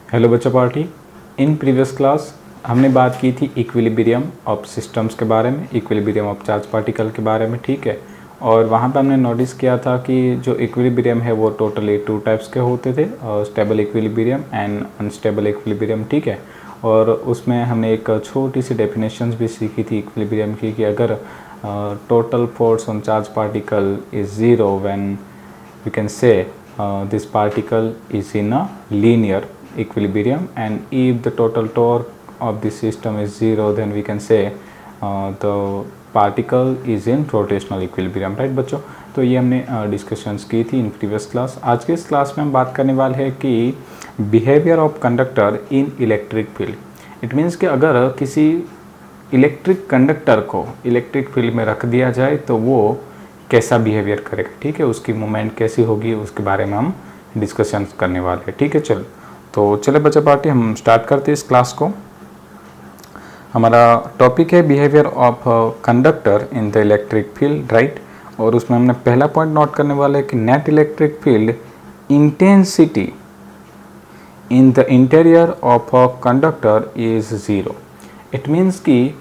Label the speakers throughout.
Speaker 1: Hello बच्चा party. In previous class हमने बात की थी इक्विलिब्रियम ऑफ सिस्टम्स के बारे में, इक्विलिब्रियम ऑफ चार्ज पार्टिकल के बारे में, ठीक है। और वहाँ पे हमने नोटिस किया था कि जो इक्विलिब्रियम है वो टोटली 2 टाइप्स के होते थे, stable equilibrium and unstable equilibrium, ठीक है। और उसमें हमने एक छोटी सी डेफिनेशंस भी सीखी थी इक्विलिब्रियम की कि अगर total force on charge particle is zero when we can say this particle is in a linear equilibrium, and if the total torque of the system is zero, then we can say the particle is in rotational equilibrium, right बच्चों। तो ये हमने discussions की थी in previous class. आज के इस class में हम बात करने वाले हैं कि behaviour of conductor in electric field. It means कि अगर किसी इलेक्ट्रिक कंडक्टर को इलेक्ट्रिक फील्ड में रख दिया जाए तो वो कैसा बिहेवियर करेगा, ठीक है, उसकी मूवमेंट कैसी होगी, उसके बारे में हम डिस्कशन करने वाले हैं, ठीक है। चलो बच्चा पार्टी हम स्टार्ट करते हैं इस क्लास को। हमारा टॉपिक है behaviour of conductor in the electric field, right. और उसमें हमने पहला पॉइंट नोट करने वाला है कि net electric field intensity in the interior of a conductor is zero. It means कि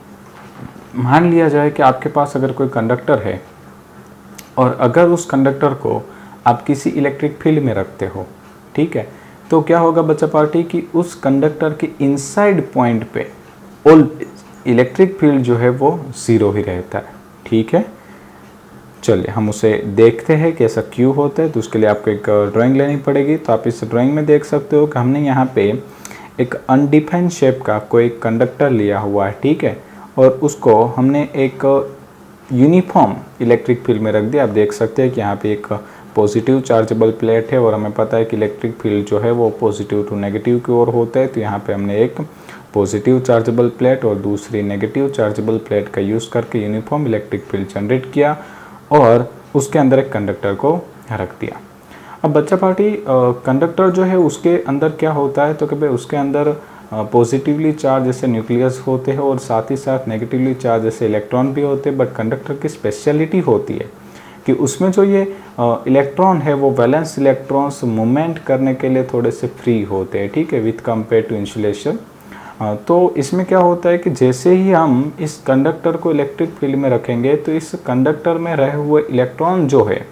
Speaker 1: मान लिया जाए कि आपके पास अगर कोई कंडक्टर है और अगर उस कंडक्टर को आप किसी इलेक्ट्रिक फील्ड में रखते हो, ठीक है, तो क्या होगा बच्चा पार्टी कि उस कंडक्टर के इनसाइड पॉइंट पे ऑल इलेक्ट्रिक फील्ड जो है वो ज़ीरो ही रहता है, ठीक है। चलिए हम उसे देखते हैं कि ऐसा क्यों होता है। तो उसके लिए आपको एक ड्राइंग लेनी पड़ेगी। तो आप इस ड्राइंग में देख सकते हो कि हमने यहाँ पे एक अनडिफाइंड शेप का कोई कंडक्टर लिया हुआ है, ठीक है, और उसको हमने एक यूनिफॉर्म इलेक्ट्रिक फील्ड में रख दिया। आप देख सकते हैं कि यहाँ पे एक पॉजिटिव चार्जेबल प्लेट है और हमें पता है कि इलेक्ट्रिक फील्ड जो है वो पॉजिटिव टू नेगेटिव की ओर होता है। तो यहाँ पे हमने एक पॉजिटिव चार्जेबल प्लेट और दूसरी नेगेटिव चार्जेबल प्लेट का यूज़ करके यूनिफॉर्म इलेक्ट्रिक फील्ड जनरेट किया और उसके अंदर एक कंडक्टर को रख दिया। अब बच्चा पार्टी कंडक्टर जो है उसके अंदर क्या होता है, तो कि भाई उसके अंदर पॉजिटिवली चार्ज जैसे न्यूक्लियस होते हैं और साथ ही साथ नेगेटिवली चार्ज जैसे इलेक्ट्रॉन भी होते हैं। बट कंडक्टर की स्पेशलिटी होती है कि उसमें जो ये इलेक्ट्रॉन है वो वैलेंस इलेक्ट्रॉन्स मूवमेंट करने के लिए थोड़े से फ्री होते हैं, ठीक है, विथ कंपेयर टू इंसुलेशन। तो इसमें क्या होता है कि जैसे ही हम इस कंडक्टर को इलेक्ट्रिक फील्ड में रखेंगे तो इस कंडक्टर में रहे हुए इलेक्ट्रॉन जो है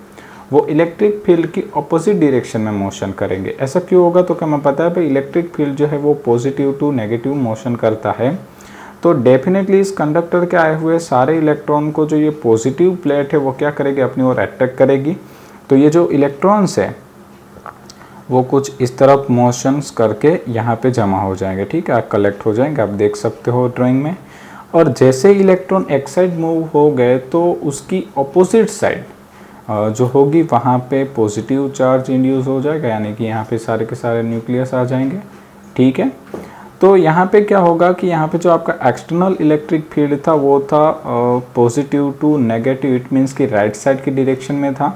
Speaker 1: वो इलेक्ट्रिक फील्ड की ऑपोजिट डायरेक्शन में मोशन करेंगे। ऐसा क्यों होगा, तो क्या हमें पता है भाई इलेक्ट्रिक फील्ड जो है वो पॉजिटिव टू नेगेटिव मोशन करता है। तो डेफिनेटली इस कंडक्टर के आए हुए सारे इलेक्ट्रॉन को जो ये पॉजिटिव प्लेट है वो क्या करेगी, अपनी ओर अट्रैक्ट करेगी। तो ये जो इलेक्ट्रॉन्स है वो कुछ इस तरफ मोशंस करके यहाँ पे जमा हो जाएंगे, ठीक है, कलेक्ट हो जाएंगे। आप देख सकते हो ड्राइंग में। और जैसे इलेक्ट्रॉन एक साइड मूव हो गए तो उसकी अपोजिट साइड जो होगी वहाँ पे पॉजिटिव चार्ज इंड्यूस हो जाएगा, यानी कि यहाँ पे सारे के सारे न्यूक्लियस आ जाएंगे, ठीक है। तो यहाँ पे क्या होगा कि यहाँ पे जो आपका एक्सटर्नल इलेक्ट्रिक फील्ड था वो था positive to negative, it means कि राइट साइड की डायरेक्शन में था।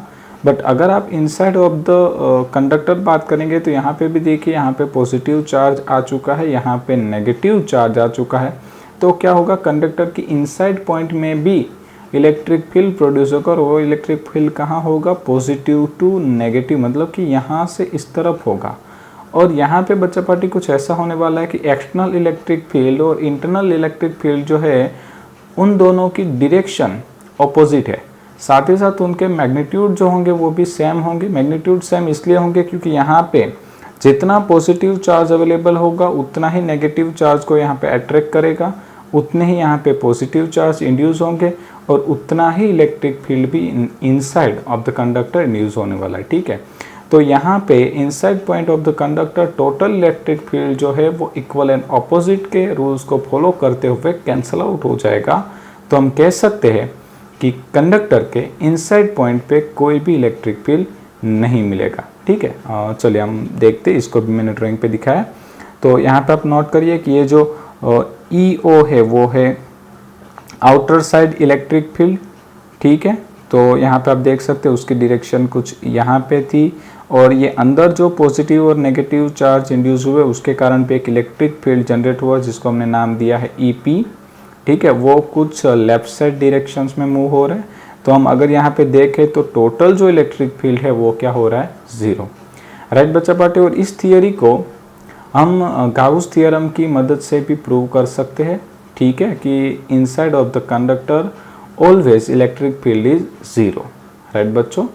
Speaker 1: बट अगर आप इनसाइड ऑफ द कंडक्टर बात करेंगे तो यहाँ पे भी देखिए, यहाँ पे पॉजिटिव चार्ज आ चुका है, यहाँ पे नेगेटिव चार्ज आ चुका है। तो क्या होगा, कंडक्टर की इनसाइड पॉइंट में भी इलेक्ट्रिक फील्ड प्रोड्यूस होगा और वो इलेक्ट्रिक फील्ड कहाँ होगा, पॉजिटिव टू नेगेटिव, मतलब कि यहाँ से इस तरफ होगा। और यहाँ पे बच्चा पार्टी कुछ ऐसा होने वाला है कि एक्सटर्नल इलेक्ट्रिक फील्ड और इंटरनल इलेक्ट्रिक फील्ड जो है उन दोनों की डायरेक्शन ऑपोजिट है। साथ ही साथ उनके मैग्नीट्यूड जो होंगे वो भी सेम होंगे। मैग्नीट्यूड सेम इसलिए होंगे क्योंकि यहाँ पे जितना पॉजिटिव चार्ज अवेलेबल होगा उतना ही नेगेटिव चार्ज को यहाँ पे अट्रैक्ट करेगा, उतने ही यहाँ पे पॉजिटिव चार्ज इंड्यूस होंगे और उतना ही इलेक्ट्रिक फील्ड भी inside of the conductor induce होने वाला है, ठीक है। तो यहाँ पे inside point of the conductor total electric field जो है वो इक्वल एंड ऑपोजिट के रूल्स को फॉलो करते हुए कैंसल आउट हो जाएगा। तो हम कह सकते हैं कि कंडक्टर के इनसाइड पॉइंट पे कोई भी इलेक्ट्रिक फील्ड नहीं मिलेगा, ठीक है। चलिए हम देखते हैं, इसको भी मैंने ड्राइंग पे दिखाया। तो यहाँ पे आप नोट करिए कि ये जो EO है वो है आउटर साइड इलेक्ट्रिक फील्ड, ठीक है। तो यहाँ पे आप देख सकते हैं उसकी डायरेक्शन कुछ यहाँ पे थी और ये अंदर जो पॉजिटिव और नेगेटिव चार्ज इंड्यूस हुए उसके कारण पे एक इलेक्ट्रिक फील्ड जनरेट हुआ जिसको हमने नाम दिया है EP, ठीक है। वो कुछ लेफ्ट साइड डायरेक्शंस में मूव हो रहे हैं। तो हम अगर यहाँ पे देखें तो टोटल जो इलेक्ट्रिक फील्ड है वो क्या हो रहा है, ज़ीरो, राइट बच्चा पार्टी। और इस थियरी को हम गाउस थ्योरम की मदद से भी प्रूव कर सकते हैं, ठीक है, कि inside of the conductor always electric field is zero. Right बच्चों,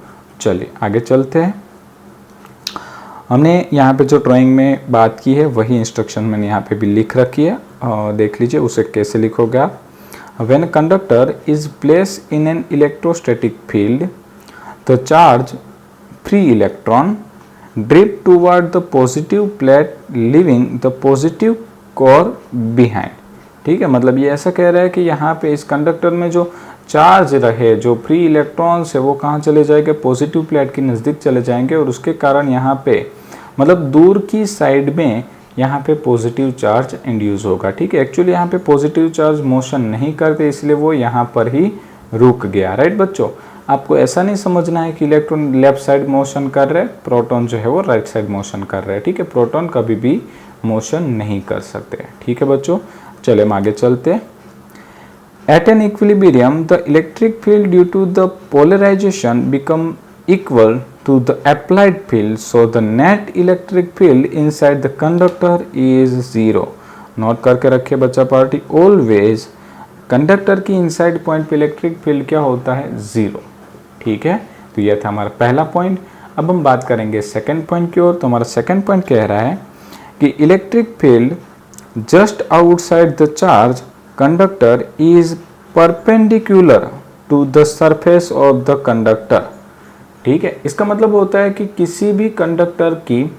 Speaker 1: चलिए आगे चलते हैं। हमने यहाँ पे जो ड्राइंग में बात की है वही इंस्ट्रक्शन मैंने यहाँ पे भी लिख रखी है, देख लीजिए उसे कैसे लिखोगे आप। When conductor is placed in an electrostatic field the charge free electron drift toward the positive plate living the positive core behind. ठीक है, मतलब ये ऐसा कह रहा है कि यहाँ पे इस कंडक्टर में जो चार्ज रहे, जो फ्री इलेक्ट्रॉन्स है वो कहाँ चले जाएंगे, पॉजिटिव प्लेट के नज़दीक चले जाएंगे, और उसके कारण यहाँ पे मतलब दूर की साइड में यहाँ पे पॉजिटिव चार्ज इंड्यूस होगा। ठीक है, एक्चुअली यहाँ पे पॉजिटिव चार्ज मोशन नहीं करते, इसलिए वो यहाँ पर ही रुक गया। राइट बच्चों, आपको ऐसा नहीं समझना है कि इलेक्ट्रॉन लेफ्ट साइड मोशन कर रहे, प्रोटॉन जो है वो राइट साइड मोशन कर रहे हैं। ठीक है, प्रोटॉन कभी भी मोशन नहीं कर सकते। ठीक है बच्चों, चले हम आगे चलते हैं। At an equilibrium, the electric field due to the polarization become equal to the applied field, so the net electric field inside the conductor is zero. Note करके रखिए बच्चा पार्टी, ऑलवेज कंडक्टर की इनसाइड पॉइंट पे electric field क्या होता है, zero. ठीक है, तो यह था हमारा पहला पॉइंट। अब हम बात करेंगे सेकंड पॉइंट की ओर। तो हमारा सेकंड पॉइंट कह रहा है कि electric field just outside the charge conductor is perpendicular to the surface of the conductor. ठीक है, इसका मतलब होता है कि किसी भी कंडक्टर की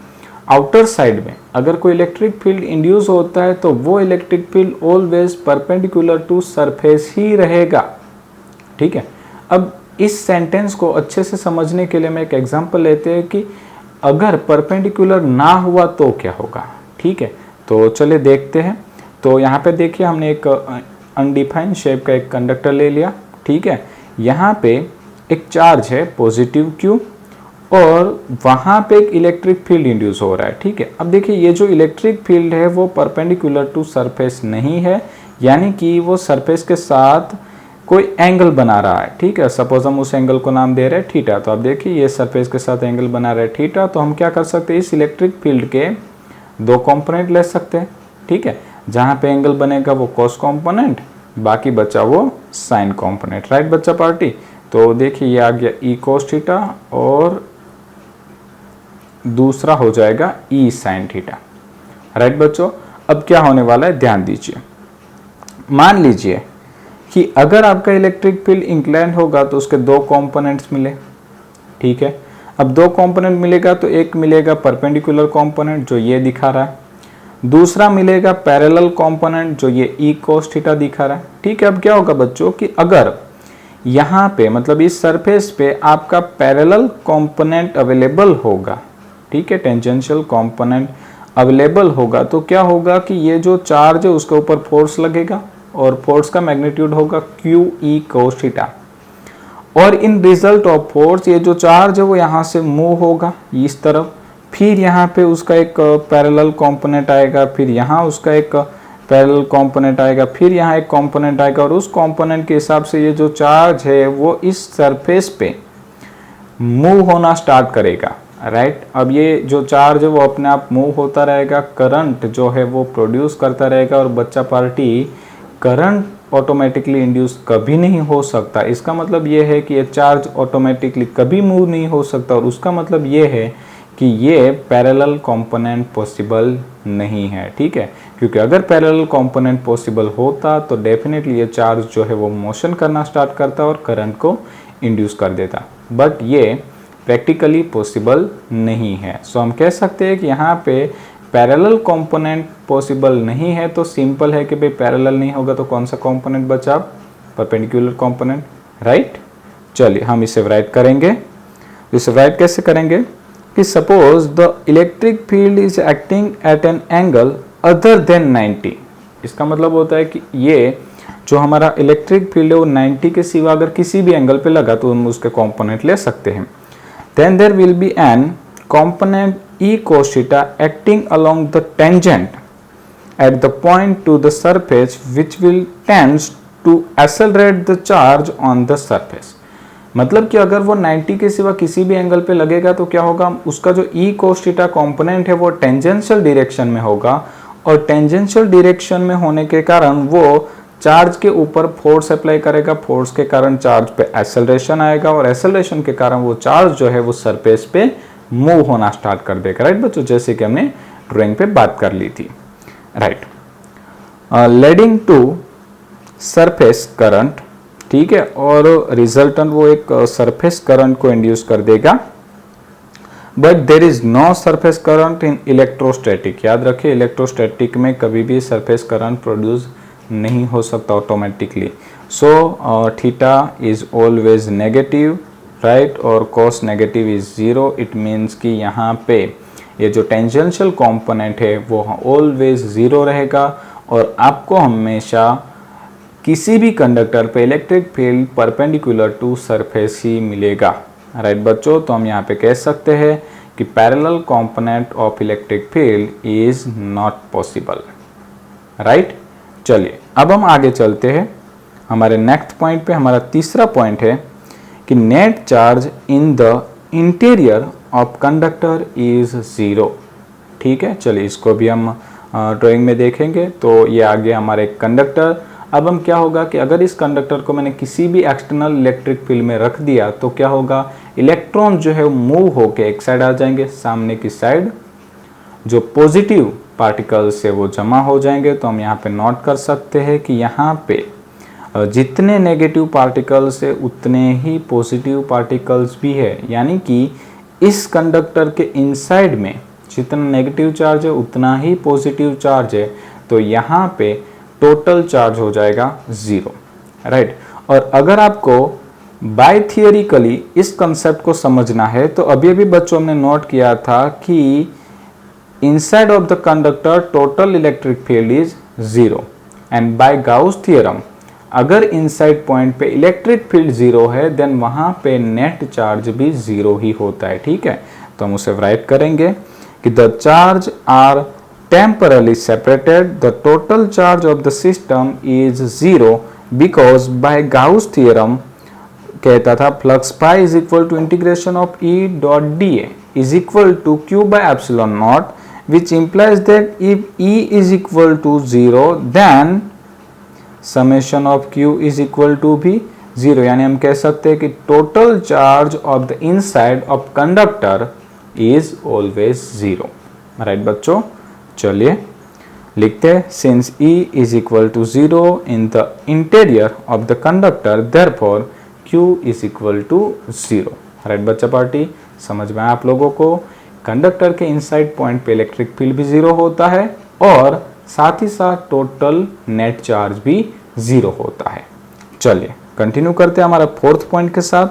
Speaker 1: आउटर साइड में अगर कोई इलेक्ट्रिक फील्ड इंड्यूस होता है तो वो electric field always perpendicular to surface ही रहेगा। ठीक है, अब इस सेंटेंस को अच्छे से समझने के लिए मैं एक एग्जांपल लेते हैं कि अगर परपेंडिकुलर ना हुआ तो क्या होगा। ठीक है, तो चलिए देखते हैं। तो यहाँ पे देखिए हमने एक अनडिफाइंड शेप का एक कंडक्टर ले लिया। ठीक है, यहाँ पे एक चार्ज है पॉजिटिव Q और वहाँ पे एक इलेक्ट्रिक फील्ड इंड्यूस हो रहा है। ठीक है, अब देखिए ये जो इलेक्ट्रिक फील्ड है वो परपेंडिकुलर टू सरफेस नहीं है, यानी कि वो सरफेस के साथ कोई एंगल बना रहा है। ठीक है, सपोज हम उस एंगल को नाम दे रहे हैं थीटा। तो आप देखिए ये सरफेस के साथ एंगल बना रहा है थीटा, तो हम क्या कर सकते हैं, इस इलेक्ट्रिक फील्ड के दो कंपोनेंट ले सकते हैं। ठीक है, जहाँ पे एंगल बनेगा वो कॉस कंपोनेंट, बाकी बचा वो साइन कंपोनेंट। राइट बच्चा पार्टी, तो देखिए ये आ गया ई कॉस थीटा और दूसरा हो जाएगा ई साइन थीटा। राइट बच्चों, अब क्या होने वाला है ध्यान दीजिए। मान लीजिए कि अगर आपका इलेक्ट्रिक फील्ड इंक्लाइन होगा तो उसके दो कंपोनेंट्स मिले। ठीक है, अब दो कंपोनेंट मिलेगा तो एक मिलेगा परपेंडिकुलर कंपोनेंट जो ये दिखा रहा है, दूसरा मिलेगा पैरेलल कंपोनेंट जो ये ई कोस थीटा दिखा रहा है। ठीक है, अब क्या होगा बच्चों कि अगर यहाँ पे मतलब इस सरफेस पे आपका पैरेलल कंपोनेंट अवेलेबल होगा, ठीक है, टेंजेंशियल कंपोनेंट अवेलेबल होगा, तो क्या होगा कि ये जो चार्ज है उसके ऊपर फोर्स लगेगा और फोर्स का मैग्नीट्यूड होगा क्यू ई कोस थीटा, और इन रिजल्ट ऑफ फोर्स ये जो चार्ज है वो यहाँ से मूव होगा इस तरफ, फिर यहाँ पे उसका एक पैरेलल कंपोनेंट आएगा, फिर यहाँ उसका एक पैरेलल कंपोनेंट आएगा, फिर यहाँ एक कंपोनेंट आएगा, और उस कंपोनेंट के हिसाब से ये जो चार्ज है वो इस सरफेस पे मूव होना स्टार्ट करेगा। राइट, अब ये जो चार्ज है वो अपने आप मूव होता रहेगा, करंट जो है वो प्रोड्यूस करता रहेगा, और बच्चा पार्टी करंट ऑटोमेटिकली इंड्यूस कभी नहीं हो सकता। इसका मतलब ये है कि ये चार्ज ऑटोमेटिकली कभी मूव नहीं हो सकता, और उसका मतलब ये है कि ये पैरेलल कंपोनेंट पॉसिबल नहीं है। ठीक है, क्योंकि अगर पैरेलल कंपोनेंट पॉसिबल होता तो डेफिनेटली ये चार्ज जो है वो मोशन करना स्टार्ट करता और करंट को इंड्यूस कर देता, बट ये प्रैक्टिकली पॉसिबल नहीं है। सो हम कह सकते हैं कि यहाँ पे पैरेलल कंपोनेंट पॉसिबल नहीं है, तो सिंपल है कि भाई पैरेलल नहीं होगा तो कौन सा कंपोनेंट बचा, परपेंडिकुलर कंपोनेंट। राइट, चलिए हम इसे राइट करेंगे। इसे राइट कैसे करेंगे कि suppose the electric field is acting at an angle other than 90। इसका मतलब होता है कि ये जो हमारा इलेक्ट्रिक फील्ड है वो 90 के सिवा अगर किसी भी एंगल पे लगा तो हम उसके कंपोनेंट ले सकते हैं। Then there will be an component E cos theta acting along the tangent at the point to the surface which will tends to accelerate the charge on the surface। मतलब कि अगर वो 90 के सिवा किसी भी एंगल पे लगेगा तो क्या होगा, उसका जो ई कोस थीटा कॉम्पोनेंट है वो टेंजेंशियल डायरेक्शन में होगा, और टेंजेंशियल डायरेक्शन में होने के कारण वो चार्ज के ऊपर फोर्स अप्लाई करेगा, फोर्स के कारण चार्ज पे एक्सेलरेशन आएगा, और एक्सेलरेशन के कारण वो चार्ज जो है वो सरफेस पे मूव होना स्टार्ट कर देगा। राइट बच्चों, जैसे कि हमने ड्राइंग पे बात कर ली थी। Right, leading to surface current, ठीक है, और रिजल्टेंट वो एक सरफेस करंट को इंड्यूस कर देगा। But there is no surface current in electrostatic. याद रखिए, इलेक्ट्रोस्टैटिक में कभी भी सरफेस करंट प्रोड्यूस नहीं हो सकता automatically. So theta is always negative, right, और cos negative is 0। It means कि यहाँ पे ये जो टेंजेंशियल कंपोनेंट है वो ऑलवेज 0 रहेगा, और आपको हमेशा किसी भी कंडक्टर पे electric field perpendicular to surface ही मिलेगा। राइट बच्चों, तो हम यहाँ पे कह सकते हैं कि parallel component of electric field is not possible. Right, चलिए अब हम आगे चलते हैं हमारे नेक्स्ट पॉइंट पे। हमारा तीसरा पॉइंट है कि net charge in the interior of conductor is 0। ठीक है, चलिए इसको भी हम ड्राइंग में देखेंगे। तो ये आगे हमारे कंडक्टर। अब हम क्या होगा कि अगर इस कंडक्टर को मैंने किसी भी एक्सटर्नल इलेक्ट्रिक फील्ड में रख दिया तो क्या होगा, इलेक्ट्रॉन जो है मूव होके एक साइड आ जाएंगे, सामने की साइड जो पॉजिटिव पार्टिकल्स है वो जमा हो जाएंगे। तो हम यहाँ पे नोट कर सकते हैं कि यहाँ पे जितने नेगेटिव पार्टिकल्स है उतने ही पॉजिटिव पार्टिकल्स भी है, यानी कि इस कंडक्टर के इनसाइड में जितना नेगेटिव चार्ज है उतना ही पॉजिटिव चार्ज है। तो यहाँ पे टोटल चार्ज हो जाएगा 0। राइट, और अगर आपको बाय थियोरिकली इस कंसेप्ट को समझना है तो अभी अभी बच्चों ने नोट किया था कि inside of the conductor total electric field is 0, and by Gauss theorem अगर इनसाइड पॉइंट पे इलेक्ट्रिक फील्ड 0 है देन वहां पे नेट चार्ज भी 0 ही होता है। ठीक है, तो हम उसे राइट करेंगे कि the charge are temporarily separated, the total charge of the system is 0 because by Gauss theorem कहता था flux phi is equal to integration of E dot dA is equal to Q by epsilon naught, which implies that if E is equal to 0 then summation of Q is equal to भी 0, यानी हम कह सकते हैं कि total charge of the inside of conductor is always 0। Right बच्चों, चलिए लिखते हैं since E is equal to 0 in the interior of the conductor therefore Q is equal to 0। Right बच्चा पार्टी, समझ में आप लोगों को कंडक्टर के इनसाइड पॉइंट पे इलेक्ट्रिक फील्ड भी 0 होता है और साथ ही साथ टोटल नेट चार्ज भी 0 होता है। चलिए कंटिन्यू करते हैं हमारा फोर्थ पॉइंट के साथ।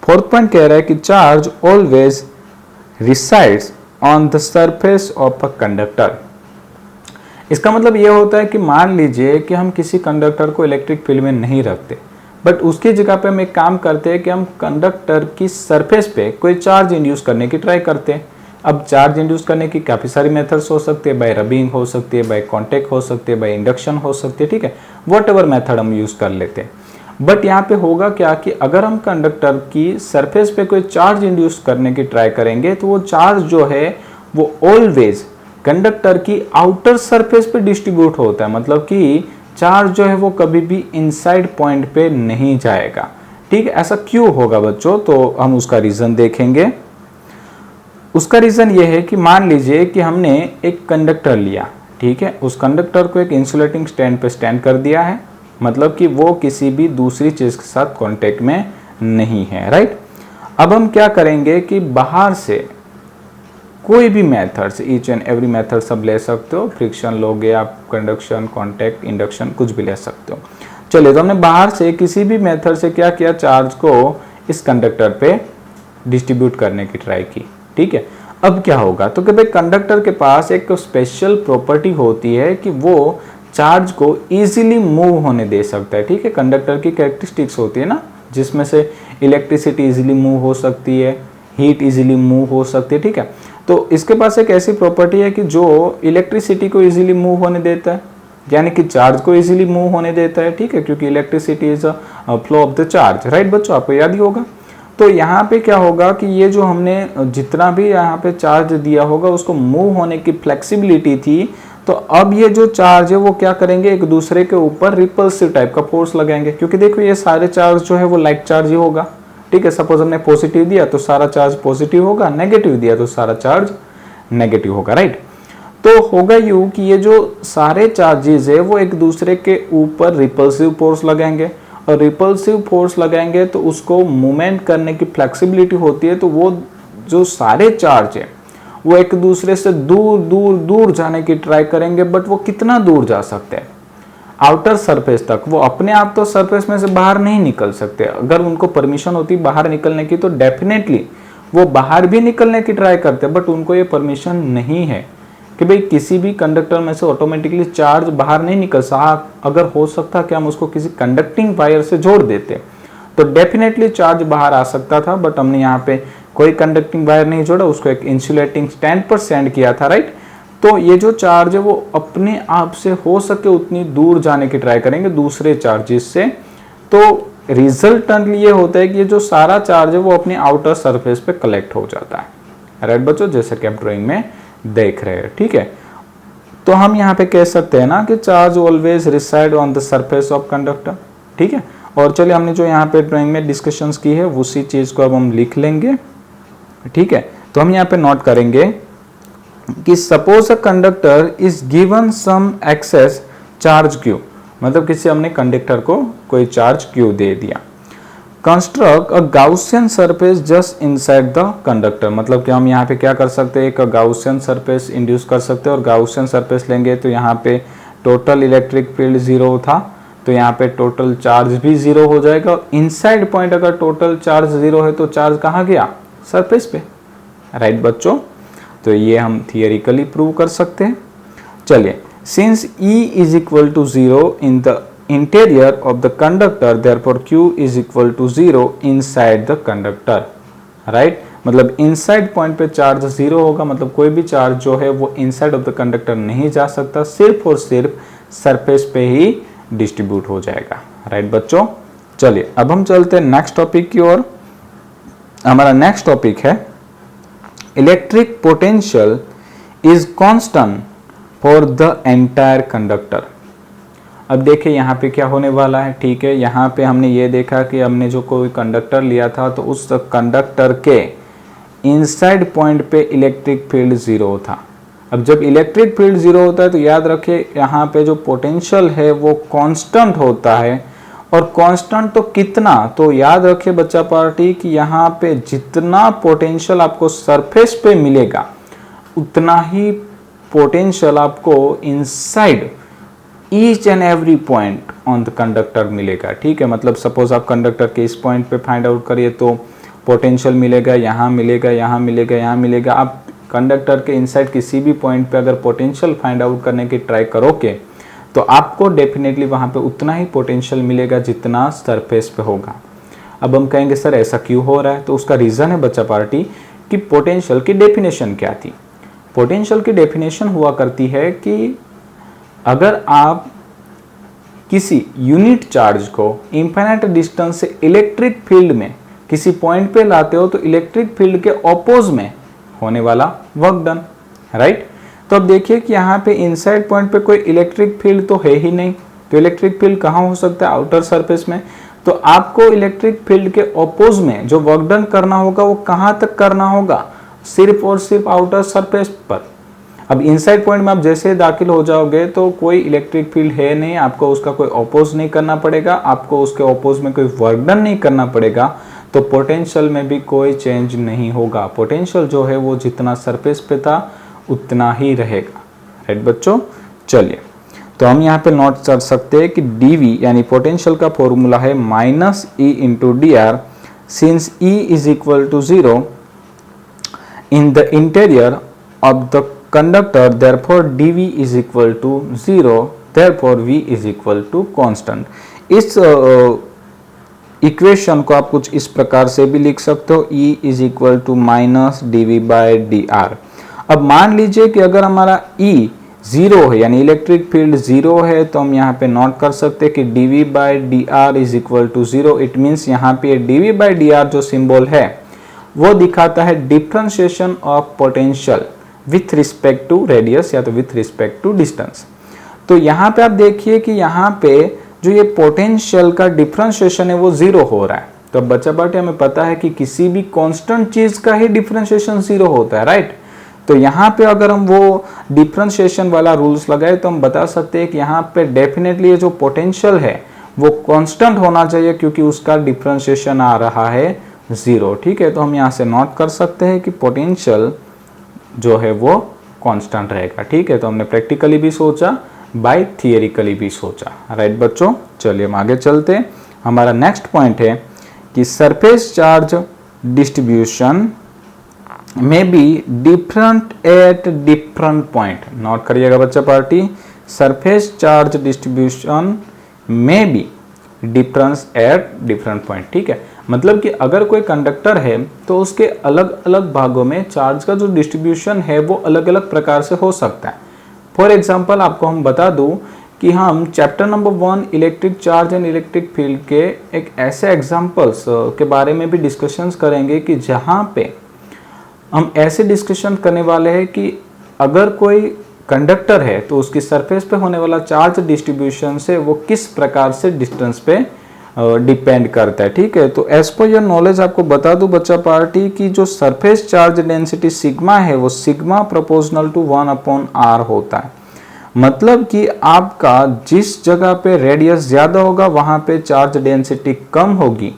Speaker 1: फोर्थ पॉइंट कह रहा है कि charge always resides on the surface of a conductor. इसका मतलब यह होता है कि मान लीजिए कि हम किसी कंडक्टर को इलेक्ट्रिक फील्ड में नहीं रखते, बट उसकी जगह पे हम एक काम करते हैं कि हम कंडक्टर की सरफेस पे कोई चार्ज इंड्यूस करने की ट्राई करते हैं। अब चार्ज इंड्यूस करने की काफ़ी सारी मेथड्स हो सकती है, बाय रबिंग हो सकती है, बाय कॉन्टैक्ट हो सकती है, बाय इंडक्शन हो सकती है। ठीक है, वॉट एवर मेथड हम यूज़ कर लेते हैं। बट यहाँ पे होगा क्या कि अगर हम कंडक्टर की सरफेस पे कोई चार्ज इंड्यूस करने की ट्राई करेंगे तो वो चार्ज जो है वो ऑलवेज कंडक्टर की आउटर सरफेस पे डिस्ट्रीब्यूट होता है, मतलब कि चार्ज जो है वो कभी भी इनसाइड पॉइंट पे नहीं जाएगा। ठीक है, ऐसा क्यों होगा बच्चों, तो हम उसका रीजन देखेंगे। उसका रीजन ये है कि मान लीजिए कि हमने एक कंडक्टर लिया, ठीक है, उस कंडक्टर को एक इंसुलेटिंग स्टैंड पे स्टैंड कर दिया है, मतलब कि वो किसी भी दूसरी चीज के साथ कांटेक्ट में नहीं है। राइट, अब हम क्या करेंगे कि बाहर से कोई भी methods, each and every method सब ले सकते हो, फ्रिक्शन लोगे आप, कंडक्शन, कांटेक्ट, इंडक्शन, कुछ भी ले सकते हो। चलिए, तो हमने बाहर से किसी भी मेथड से क्या किया, चार्ज को इस कंडक्टर पे डिस्ट्रीब्यूट करने की ट्राई की। ठीक है, अब क्या होगा, तो कि भाई कंडक्टर के पास एक स्पेशल प्रॉपर्टी होती है कि वो चार्ज को इजीली मूव होने दे सकता है। ठीक है, कंडक्टर की कैरेक्टरिस्टिक्स होती है ना, जिसमें से इलेक्ट्रिसिटी इजीली मूव हो सकती है, हीट इजीली मूव हो सकती है। ठीक है, तो इसके पास एक ऐसी प्रॉपर्टी है कि जो इलेक्ट्रिसिटी को इजीली मूव होने देता है, यानी कि चार्ज को इजीली मूव होने देता है। ठीक है, क्योंकि electricity is flow of the charge, right बच्चों, आपको याद ही होगा। तो यहाँ पे क्या होगा कि ये जो हमने जितना भी यहाँ पे चार्ज दिया होगा उसको मूव होने की फ्लेक्सिबिलिटी थी, तो अब ये जो चार्ज है वो क्या करेंगे, एक दूसरे के ऊपर रिपल्सिव टाइप का फोर्स लगाएंगे, क्योंकि देखो ये सारे चार्ज जो है वो लाइक चार्ज ही होगा, ठीक है। सपोज हमने पॉजिटिव दिया तो सारा चार्ज पॉजिटिव होगा, नेगेटिव दिया तो सारा चार्ज नेगेटिव होगा, राइट। तो होगा यूं कि ये जो सारे चार्जेस है वो एक दूसरे के ऊपर रिपल्सिव फोर्स लगाएंगे, और रिपल्सिव फोर्स लगाएंगे तो उसको मूवमेंट करने की फ्लेक्सिबिलिटी होती है, तो वो जो सारे चार्ज है वो एक दूसरे से दूर दूर दूर जाने की ट्राई करेंगे, बट वो कितना दूर जा सकते हैं, आउटर सरफेस तक। वो अपने आप तो सरफेस में से बाहर नहीं निकल सकते, अगर उनको परमिशन होती बाहर निकलने की तो डेफिनेटली वो बाहर भी निकलने की ट्राई करते, बट उनको ये परमिशन नहीं है कि भाई किसी भी कंडक्टर में से ऑटोमेटिकली चार्ज बाहर नहीं निकल सकता। अगर हो सकता कि हम उसको किसी कंडक्टिंग वायर से जोड़ देते तो डेफिनेटली चार्ज बाहर आ सकता था, बट हमने यहाँ पे कोई कंडक्टिंग वायर नहीं जोड़ा, उसको एक इंसुलेटिंग स्टैंड पर सेंड किया था, राइट। तो ये जो चार्ज है वो अपने आप से हो सके उतनी दूर जाने की ट्राई करेंगे दूसरे चार्जेस से। तो रिजल्टेंटली ये होता है कि ये जो सारा चार्ज है वो अपने आउटर सरफेस पे कलेक्ट हो जाता है, राइट बच्चों, जैसे कि आप ड्राइंग में देख रहे हैं, ठीक है। तो हम यहाँ पे कह सकते हैं ना कि charge always reside on the surface of conductor, ठीक है। और चलिए हमने जो यहाँ पे ड्राइंग में डिस्कशंस की है उसी चीज को अब हम लिख लेंगे, ठीक है। तो हम यहाँ पे नोट करेंगे कि suppose a conductor is given some excess charge q, मतलब किसी हमने कंडक्टर को कोई चार्ज क्यू दे दिया। Construct a Gaussian surface just inside the conductor, मतलब कि हम यहाँ पे क्या कर सकते हैं, एक गाउसियन सरफेस इंड्यूस कर सकते हैं, और गाउसियन सरफेस लेंगे तो यहाँ पे टोटल इलेक्ट्रिक फील्ड 0 था, तो यहाँ पे टोटल चार्ज भी 0 हो जाएगा। और इनसाइड पॉइंट अगर टोटल चार्ज 0 है तो चार्ज कहाँ गया, सरफेस पे, राइट बच्चों। तो ये हम थियोरिकली प्रूव कर सकते हैं। चलिए, since E is equal to 0 in the interior of the conductor, therefore Q is equal to 0 inside the conductor, right. मतलब इनसाइड पॉइंट पे चार्ज 0 होगा, मतलब कोई भी चार्ज जो है वो इनसाइड ऑफ द कंडक्टर नहीं जा सकता, सिर्फ और सिर्फ सरफेस पे ही डिस्ट्रीब्यूट हो जाएगा, राइट बच्चों। चलिए अब हम चलते हैं नेक्स्ट टॉपिक की ओर। हमारा नेक्स्ट टॉपिक है electric potential is constant for the entire conductor. अब देखिए यहाँ पे क्या होने वाला है, ठीक है। यहाँ पे हमने ये देखा कि हमने जो कोई कंडक्टर लिया था तो उस कंडक्टर के इनसाइड पॉइंट पे इलेक्ट्रिक फील्ड 0 था। अब जब इलेक्ट्रिक फील्ड 0 होता है तो याद रखिए यहाँ पे जो पोटेंशियल है वो कांस्टेंट होता है, और कांस्टेंट तो कितना, तो याद रखिए बच्चा पार्टी कि यहाँ पे जितना पोटेंशियल आपको सरफेस पे मिलेगा उतना ही पोटेंशियल आपको inside each and every point on the conductor मिलेगा, ठीक है। मतलब सपोज आप कंडक्टर के इस पॉइंट पे फाइंड आउट करिए तो पोटेंशियल मिलेगा, यहाँ मिलेगा, यहाँ मिलेगा, यहाँ मिलेगा। आप कंडक्टर के इनसाइड किसी भी पॉइंट पे अगर पोटेंशियल फाइंड आउट करने की ट्राई करोगे तो आपको डेफिनेटली वहाँ पे उतना ही पोटेंशियल मिलेगा जितना सरफेस पे होगा। अब हम कहेंगे सर ऐसा क्यों हो रहा है, तो उसका रीज़न है बच्चा पार्टी कि पोटेंशियल की डेफिनेशन क्या थी। पोटेंशियल की डेफिनेशन हुआ करती है कि अगर आप किसी यूनिट चार्ज को इनफाइनाइट डिस्टेंस से इलेक्ट्रिक फील्ड में किसी पॉइंट पे लाते हो तो इलेक्ट्रिक फील्ड के ऑपोज में होने वाला वर्क डन, राइट। तो अब देखिए कि यहाँ पे इनसाइड पॉइंट पे कोई इलेक्ट्रिक फील्ड तो है ही नहीं, तो इलेक्ट्रिक फील्ड कहाँ हो सकता है, आउटर सरफेस में। तो आपको इलेक्ट्रिक फील्ड के ऑपोज में जो वर्क डन करना होगा वो कहाँ तक करना होगा, सिर्फ और सिर्फ आउटर सरफेस पर। अब इनसाइड पॉइंट में आप जैसे दाखिल हो जाओगे तो कोई इलेक्ट्रिक फील्ड है नहीं, आपको उसका कोई ऑपोज नहीं करना पड़ेगा, आपको उसके ऑपोज में कोई वर्क डन नहीं करना पड़ेगा, तो पोटेंशियल में भी कोई चेंज नहीं होगा। पोटेंशियल जो है वो जितना सरफेस पे था उतना ही रहेगा, राइट बच्चों। चलिए तो हम यहाँ पे नोट कर सकते हैं कि dV यानी पोटेंशियल का फॉर्मूला है -E into dr, since E is equal to 0 in the interior of the conductor, therefore dV is equal to 0, therefore V is equal to constant. इस इक्वेशन को आप कुछ इस प्रकार से भी लिख सकते हो, E is equal to -dV by dr। अब मान लीजिए कि अगर हमारा E जीरो है, यानी इलेक्ट्रिक फील्ड जीरो है, तो हम यहाँ पे नोट कर सकते हैं कि dV by d r is equal to zero. It means यहाँ पे dV बाई डी आर जो सिंबल है वो दिखाता है differentiation of potential with respect to radius या तो विथ रिस्पेक्ट टू डिस्टेंस। तो यहाँ पे आप देखिए कि यहाँ पे जो ये पोटेंशियल का डिफरेंशिएशन है वो जीरो हो रहा है। तो अब बच्चा पार्टी हमें पता है कि किसी भी कांस्टेंट चीज का ही डिफरेंशिएशन जीरो होता है, राइट। तो यहाँ पे अगर हम वो डिफरेंशिएशन वाला रूल्स लगाए तो हम बता सकते हैं कि यहाँ पे डेफिनेटली जो पोटेंशियल है वो कांस्टेंट होना चाहिए क्योंकि उसका डिफरेंशिएशन आ रहा है जीरो, ठीक है। तो हम यहाँ से नोट कर सकते हैं कि पोटेंशियल जो है वो कांस्टेंट रहेगा, ठीक है। तो हमने प्रैक्टिकली भी सोचा, बाय थियरिकली भी सोचा, राइट बच्चों। चलिए हम आगे चलते हैं। हमारा नेक्स्ट पॉइंट है कि सरफेस चार्ज डिस्ट्रीब्यूशन में be different at different point. Note करिएगा बच्चा पार्टी, सरफेस चार्ज डिस्ट्रीब्यूशन में be difference at different point, ठीक है। मतलब कि अगर कोई कंडक्टर है तो उसके अलग अलग भागों में चार्ज का जो डिस्ट्रीब्यूशन है वो अलग अलग प्रकार से हो सकता है। फॉर एग्जाम्पल आपको हम बता दूं कि हम chapter number 1 electric charge and electric field के एक ऐसे एग्जाम्पल्स के बारे में भी डिस्कशंस करेंगे कि जहां पे हम ऐसे डिस्कशन करने वाले हैं कि अगर कोई कंडक्टर है तो उसकी सरफेस पे होने वाला चार्ज डिस्ट्रीब्यूशन से वो किस प्रकार से डिस्टेंस पे डिपेंड करता है, ठीक है। तो एज पर योर नॉलेज आपको बता दूं बच्चा पार्टी कि जो सरफेस चार्ज डेंसिटी सिग्मा है वो सिग्मा प्रोपोर्शनल टू 1/r होता है। मतलब कि आपका जिस जगह पे रेडियस ज्यादा होगा वहां पे चार्ज डेंसिटी कम होगी,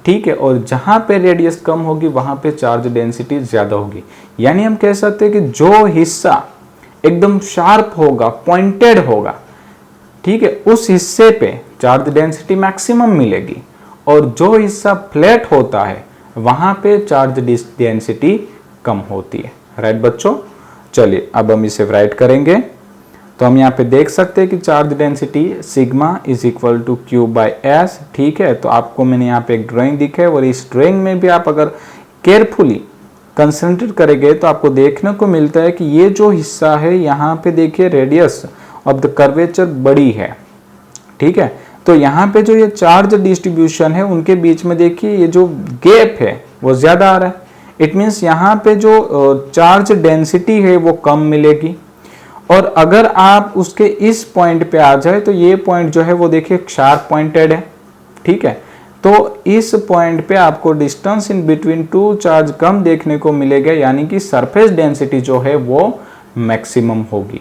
Speaker 1: ठीक है, और जहां पे रेडियस कम होगी वहां पे चार्ज डेंसिटी ज्यादा होगी। यानी हम कह सकते हैं कि जो हिस्सा एकदम शार्प होगा, पॉइंटेड होगा, ठीक है, उस हिस्से पे चार्ज डेंसिटी मैक्सिमम मिलेगी, और जो हिस्सा फ्लैट होता है वहां पे चार्ज डेंसिटी कम होती है, राइट बच्चों। चलिए अब हम इसे राइट करेंगे। तो हम यहाँ पे देख सकते हैं कि charge density sigma is equal to q by s, ठीक है। तो आपको मैंने यहाँ पे एक ड्राइंग दिखा है और इस ड्राइंग में भी आप अगर केयरफुली कंसंट्रेट करेंगे तो आपको देखने को मिलता है कि ये जो हिस्सा है यहाँ पे देखिए रेडियस ऑफ द कर्वेचर बड़ी है, ठीक है। तो यहाँ पे जो ये चार्ज डिस्ट्रीब्यूशन है उनके बीच में देखिए ये जो गैप है वो ज्यादा आ रहा है। इट मीन्स यहाँ पे जो चार्ज डेंसिटी है वो कम मिलेगी, और अगर आप उसके इस पॉइंट पे आ जाए तो ये पॉइंट जो है वो देखिए शार्प पॉइंटेड है, ठीक है। तो इस पॉइंट पे आपको distance in between two charge कम देखने को मिलेगा, यानी कि सरफेस डेंसिटी जो है वो मैक्सिमम होगी,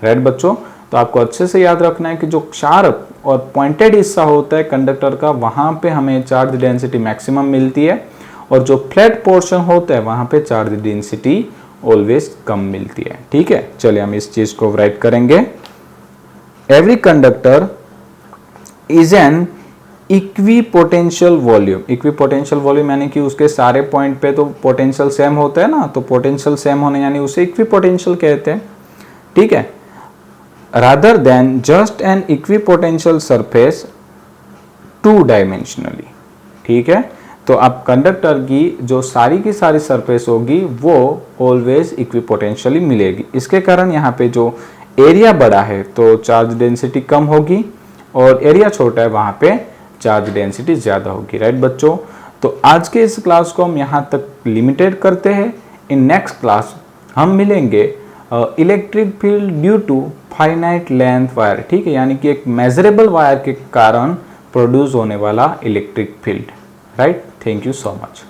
Speaker 1: राइट बच्चों। तो आपको अच्छे से याद रखना है कि जो शार्प और पॉइंटेड हिस्सा होता है कंडक्टर का वहां पे हमें चार्ज डेंसिटी मैक्सिमम मिलती है, और जो फ्लैट पोर्शन होता है वहां पे चार्ज डेंसिटी ऑलवेज कम मिलती है, ठीक है। चलिए हम इस चीज को राइट करेंगे। Every conductor is an equipotential volume. Equipotential volume यानी कि उसके सारे पॉइंट पे तो पोटेंशियल सेम होता है ना, तो पोटेंशियल सेम होने यानी उसे इक्विपोटेंशियल कहते हैं, ठीक है। Rather than just an equipotential surface two dimensionally, ठीक है। तो अब कंडक्टर की जो सारी की सारी सरफेस होगी वो ऑलवेज इक्विपोटेंशियली मिलेगी। इसके कारण यहाँ पे जो एरिया बड़ा है तो चार्ज डेंसिटी कम होगी, और एरिया छोटा है वहाँ पे चार्ज डेंसिटी ज़्यादा होगी, राइट बच्चों। तो आज के इस क्लास को हम यहाँ तक लिमिटेड करते हैं। इन नेक्स्ट क्लास हम मिलेंगे electric field due to finite length wire, ठीक है, यानी कि एक मेजरेबल वायर के कारण प्रोड्यूस होने वाला electric field, right. Thank you so much.